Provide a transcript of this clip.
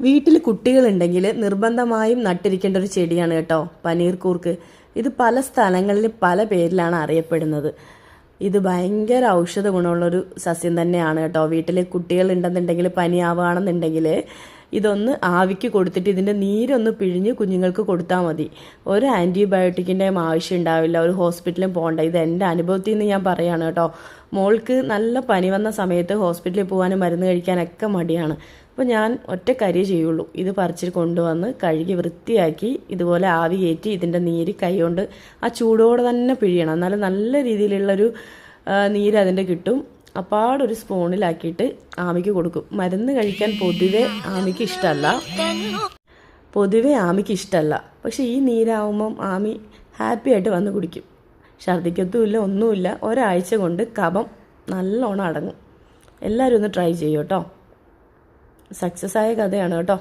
വീട്ടിൽ കുട്ടികളുണ്ടെങ്കിൽ നിർബന്ധമായും നട്ടിരിക്കേണ്ട ഒരു ചെടിയാണ് കേട്ടോ പനീർ കൂർക്ക. ഇത് പല സ്ഥലങ്ങളിൽ പല പേരിലാണ് അറിയപ്പെടുന്നത്. ഇത് ഭയങ്കര ഔഷധ ഗുണമുള്ളൊരു സസ്യം തന്നെയാണ് കേട്ടോ. വീട്ടിൽ കുട്ടികളുണ്ടെന്നുണ്ടെങ്കിൽ പനിയാവുകയാണെന്നുണ്ടെങ്കിൽ ഇതൊന്ന് ആവിക്ക് കൊടുത്തിട്ട് ഇതിൻ്റെ നീരൊന്ന് പിഴിഞ്ഞ് കുഞ്ഞുങ്ങൾക്ക് കൊടുത്താൽ മതി. ഒരു ആൻറ്റിബയോട്ടിക്കിൻ്റെയും ആവശ്യം ഉണ്ടാവില്ല, ഒരു ഹോസ്പിറ്റലിലും പോകണ്ട. ഇത് എൻ്റെ അനുഭവത്തിൽ നിന്ന് ഞാൻ പറയുകയാണ് കേട്ടോ. മോൾക്ക് നല്ല പനി വന്ന സമയത്ത് ഹോസ്പിറ്റലിൽ പോകാനും മരുന്ന് കഴിക്കാനൊക്കെ മടിയാണ്. അപ്പോൾ ഞാൻ ഒറ്റ കാര്യേ ചെയ്യുള്ളൂ, ഇത് പറിച്ചിട്ട് കൊണ്ടുവന്ന് കഴുകി വൃത്തിയാക്കി ഇതുപോലെ ആവി കയറ്റി ഇതിൻ്റെ നീര് കൈകൊണ്ട് ആ ചൂടോടെ തന്നെ പിഴിയണം. എന്നാലും നല്ല രീതിയിലുള്ളൊരു നീര് അതിൻ്റെ കിട്ടും. അപ്പാടൊരു സ്പൂണിലാക്കിയിട്ട് ആമിക്ക് കൊടുക്കും. മരുന്ന് കഴിക്കാൻ പൊതുവെ ആമിക്ക് ഇഷ്ടമല്ല. പക്ഷെ ഈ നീരാവുമ്പം ആമി ഹാപ്പി ആയിട്ട് വന്ന് കുടിക്കും. ഛർദ്ദിക്കത്തുമില്ല, ഒന്നുമില്ല. ഒരാഴ്ച കൊണ്ട് കഫം നല്ലോണം അടങ്ങും. എല്ലാവരും ഒന്ന് ട്രൈ ചെയ്യൂ കേട്ടോ. സക്സസ് ആയ കഥയാണ് കേട്ടോ.